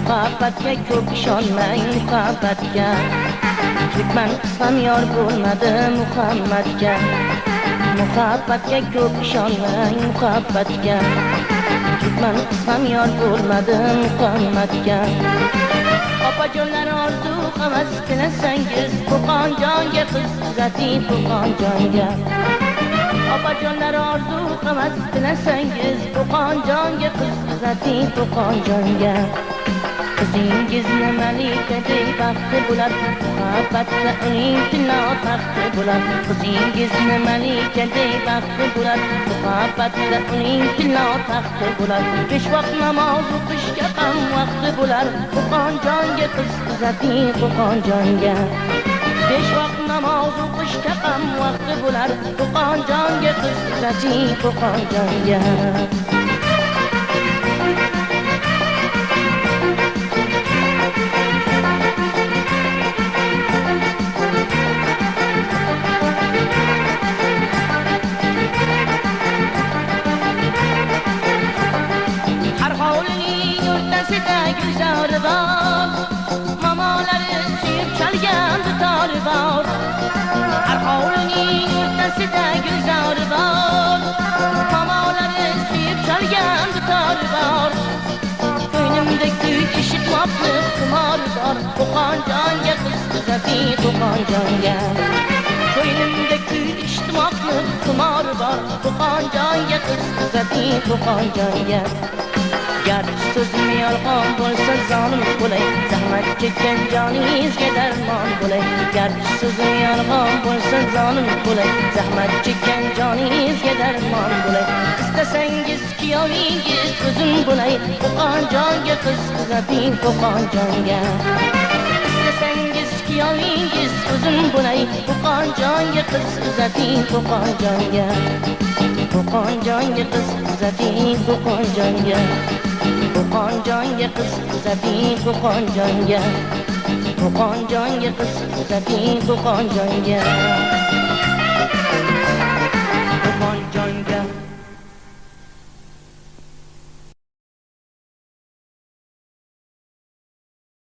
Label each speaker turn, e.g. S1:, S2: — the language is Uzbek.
S1: Muhabbatga ko'p ishonmang, muhabbatga Türkmen qismam yor bo'lmadi Muhammadga. Muhabbatga ko'p ishonmang, muhabbatga Türkmen qismam yor bo'lmadi Muhammadga. Opajonlar orzu havas qilasangiz, Qo'qonjonga qiz uzating Qo'qonjonga. Opajonlar orzu havas qilasangiz, Qo'qonjonga qiz uzating Qo'qonjonga. Qizingizni malikadek baxti bo'lar, muhabbatda uning tilla taxti bo'lar. Qizingizni malikadek baxti bo'lar, muhabbatda uning tilla taxti bo'lar. Besh vaqt namoz o'qishga ham vaqti bo'lar, Qo'qonjonga qiz uzating Qo'qonjonga. Besh vaqt namoz o'qishga ham vaqti bo'lar, Qo'qonjonga qiz uzating Qo'qonjonga. Gülzarı var, mamaları suyup çalgan dutarı var. Her hovluning o'rtasida gülzarı var, mamaları suyup çalgan dutarı var. Ko'nglimda kuy eshitmoqli xumor bor, Qo'qonjonga qiz uzating Qo'qonjonga. Ko'nglimda kuy eshitmoqli xumor bor, Qo'qonjonga qiz uzating Qo'qonjonga. Garchi so'zim yolg'on bo'lsa zolim bo'lay, zahmat chekkan joningizga darmon bo'lay. Garchi so'zim yolg'on bo'lsa zolim bo'lay, zahmat chekkan joningizga darmon bo'lay. Istasangiz kuyovingiz o'zim bo'lay, Qo'qonjonga qiz uzating Qo'qonjonga. Istasangiz kuyovingiz o'zim bo'lay, Qo'qonjonga qiz uzating Qo'qonjonga. Qo'qonjonga qiz uzating Qo'qonjonga. Qo'qonjonga qiz uzating Qo'qonjonga. Qo'qonjonga qiz uzating Qo'qonjonga.